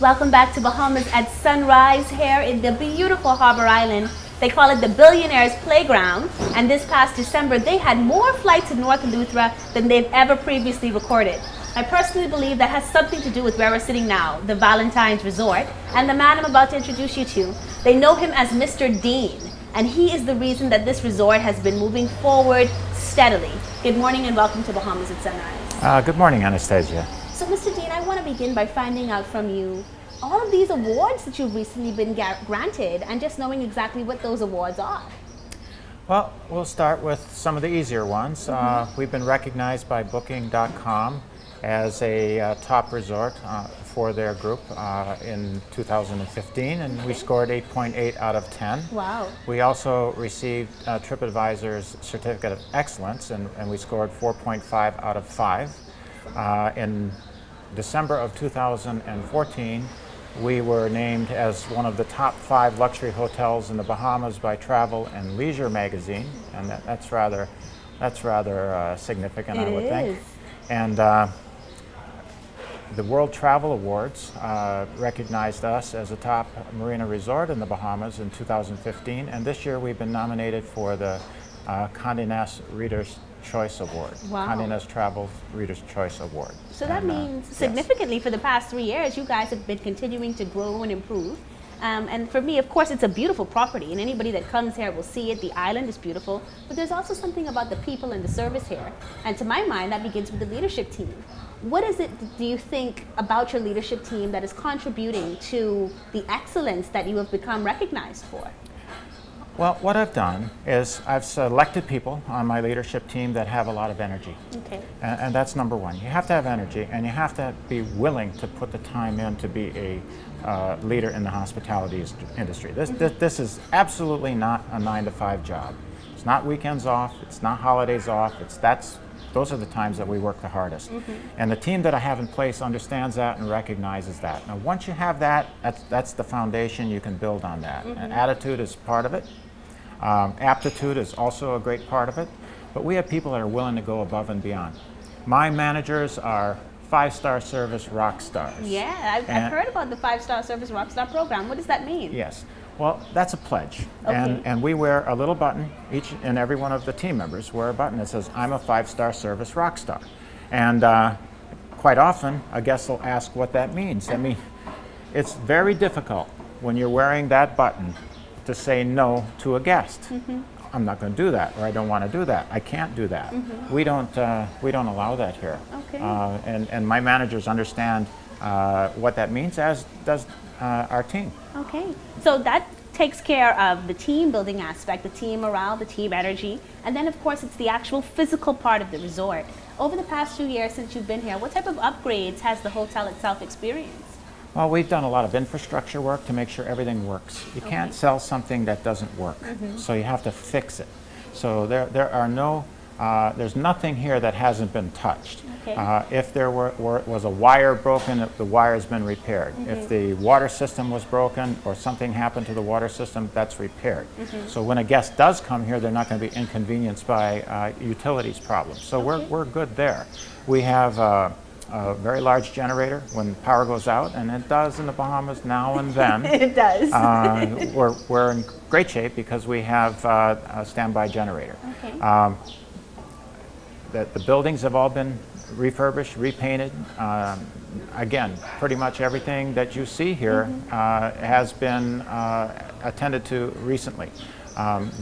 Welcome back to Bahamas at sunrise here in the beautiful Harbor Island. They call it the Billionaires Playground, and this past December they had more flights to North Eleuthera than they've ever previously recorded. I personally believe that has something to do with where we're sitting now, the Valentines Resort, and the man I'm about to introduce you to. They know him as Mr. Dean, and he is the reason that this resort has been moving forward steadily. Good morning and welcome to Bahamas at sunrise. Good morning, Anastasia. So Mr. Dean, I want to begin by finding out from you all of these awards that you've recently been granted and just knowing exactly what those awards are. Well, we'll start with some of the easier ones. We've been recognized by Booking.com as a top resort for their group in 2015, and we scored 8.8 out of 10. Wow. We also received TripAdvisor's Certificate of Excellence, and we scored 4.5 out of 5. In December of 2014, we were named as one of the top 5 luxury hotels in the Bahamas by Travel and Leisure magazine, and that's rather significant, I would think. And the World Travel Awards recognized us as a top marina resort in the Bahamas in 2015, and this year we've been nominated for the Condé Nast Reader's Choice Award. Wow. Condé Nast Travel Reader's Choice Award. So that means significantly for the past 3 years, you guys have been continuing to grow and improve. And for me, of course, it's a beautiful property, and anybody that comes here will see it. The island is beautiful, but there's also something about the people and the service here. And to my mind, that begins with the leadership team. What is it, do you think, about your leadership team that is contributing to the excellence that you have become recognized for? Well, what I've done is I've selected people on my leadership team that have a lot of energy. Okay. And that's number one. You have to have energy, and you have to be willing to put the time in to be a leader in the hospitality industry. This is absolutely not a 9-to-5 job. It's not weekends off. It's not holidays off. Those are the times that we work the hardest. And the team that I have in place understands that and recognizes that. Now, once you have that, that's the foundation. You can build on that. And attitude is part of it. Aptitude is also a great part of it. But we have people that are willing to go above and beyond. My managers are 5-star service rock stars. Yeah, I've heard about the 5-star service rock star program. What does that mean? Yes. Well, that's a pledge. Okay. And we wear a little button, each and every one of the team members wear a button that says, I'm a 5-star service rock star. And quite often, a guest will ask what that means. I mean, it's very difficult when you're wearing that button to say no to a guest. I'm not going to do that, or I don't want to do that. I can't do that. We don't allow that here. Okay. And my managers understand what that means, as does our team. Okay, so that takes care of the team building aspect, the team morale, the team energy, and then of course it's the actual physical part of the resort. Over the past few years since you've been here, what type of upgrades has the hotel itself experienced? Well, we've done a lot of infrastructure work to make sure everything works. You can't sell something that doesn't work, so you have to fix it. So there's nothing here that hasn't been touched. Okay. If there was a wire broken, the wire has been repaired. If the water system was broken or something happened to the water system, that's repaired. So when a guest does come here, they're not going to be inconvenienced by utilities problems. So we're good there. We have a very large generator when power goes out, and it does in the Bahamas now and then. It does. We're in great shape because we have a standby generator. Okay. The buildings have all been refurbished, repainted. Again, pretty much everything that you see here has been attended to recently.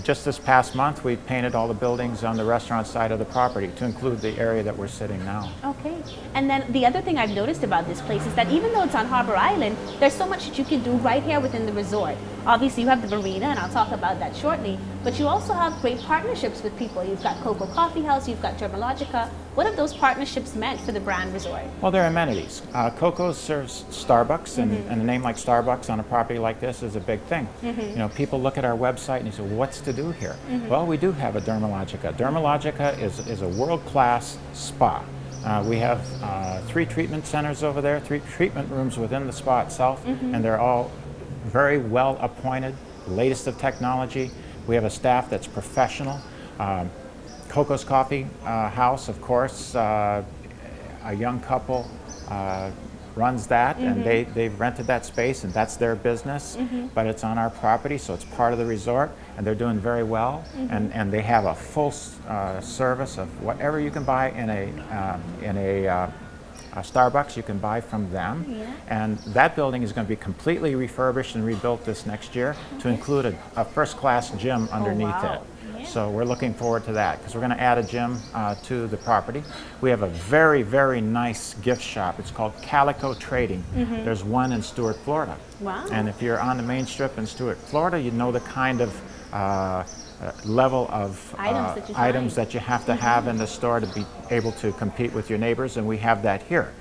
Just this past month, we painted all the buildings on the restaurant side of the property to include the area that we're sitting now. Okay. And then the other thing I've noticed about this place is that even though it's on Harbor Island, there's so much that you can do right here within the resort. Obviously, you have the Marina, and I'll talk about that shortly, but you also have great partnerships with people. You've got Coco Coffee House, you've got Dermalogica. What have those partnerships meant for the brand resort? Well, they're amenities. Coco serves Starbucks, and a name like Starbucks on a property like this is a big thing. You know, people look at our website and you say, what's to do here? Well, we do have a Dermalogica. Dermalogica is a world-class spa. We have 3 treatment centers over there, 3 treatment rooms within the spa itself, and they're all very well appointed, latest of technology. We have a staff that's professional. Coco's Coffee House, of course, a young couple runs that, and they've rented that space, and that's their business, but it's on our property, so it's part of the resort, and they're doing very well, and they have a full service of whatever you can buy in a Starbucks, you can buy from them. Yeah. And that building is going to be completely refurbished and rebuilt this next year to include a first-class gym underneath wow. it. Yeah. So we're looking forward to that because we're going to add a gym to the property. We have a very, very nice gift shop. It's called Calico Trading. There's one in Stuart, Florida. Wow. And if you're on the main strip in Stuart, Florida, you know the kind of level of items that you have to have in the store to be able to compete with your neighbors, and we have that here.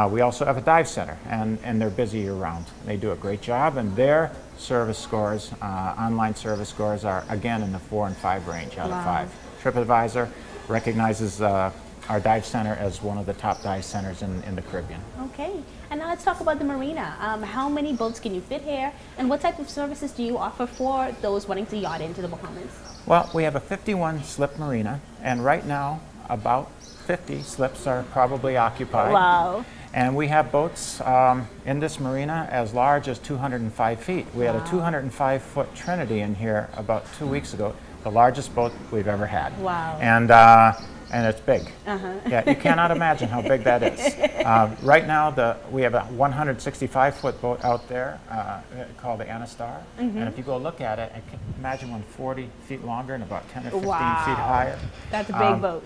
We also have a dive center, and they're busy year-round. They do a great job, and their service scores, online service scores, are again in the 4 and 5 range out of 5. TripAdvisor recognizes our dive center as one of the top dive centers in the Caribbean. Okay, and now let's talk about the marina. How many boats can you fit here, and what type of services do you offer for those wanting to yacht into the Bahamas? Well, we have a 51 slip marina, and right now about 50 slips are probably occupied. Wow. And we have boats in this marina as large as 205 feet. We had a 205-foot Trinity in here about 2 weeks ago, the largest boat we've ever had. Wow. And it's big. Yeah, you cannot imagine how big that is. Right now, we have a 165-foot boat out there called the Anastar. And if you go look at it, imagine one 40 feet longer and about 10 or 15 feet higher. That's a big boat.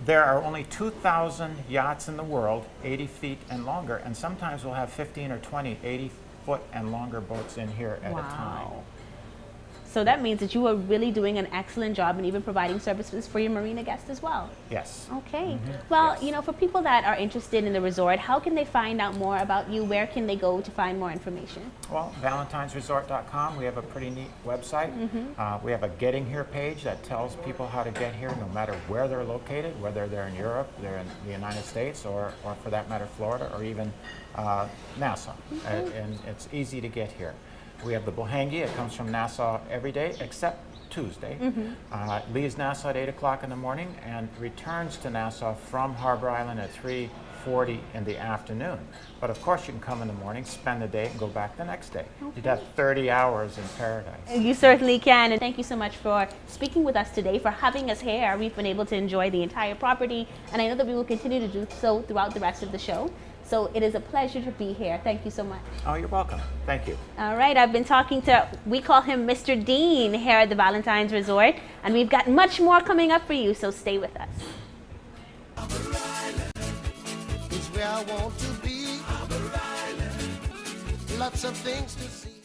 There are only 2,000 yachts in the world, 80 feet and longer, and sometimes we'll have 15 or 20 80-foot and longer boats in here at a time. So that means that you are really doing an excellent job and even providing services for your marina guests as well. Yes. Okay. Well, you know, for people that are interested in the resort, how can they find out more about you? Where can they go to find more information? Well, valentinesresort.com, we have a pretty neat website. We have a Getting Here page that tells people how to get here no matter where they're located, whether they're in Europe, they're in the United States, or for that matter, Florida, or even Nassau. And it's easy to get here. We have the Bohangi. It comes from Nassau every day except Tuesday. It leaves Nassau at 8 o'clock in the morning and returns to Nassau from Harbor Island at 3:40 in the afternoon. But of course you can come in the morning, spend the day, and go back the next day. You'd have 30 hours in paradise. You certainly can, and thank you so much for speaking with us today, for having us here. We've been able to enjoy the entire property, and I know that we will continue to do so throughout the rest of the show. So it is a pleasure to be here. Thank you so much. Oh, you're welcome. Thank you. All right, I've been talking to, we call him Mr. Dean here at the Valentines Resort, and we've got much more coming up for you, so stay with us. Is where I want to be. Lots of things to see.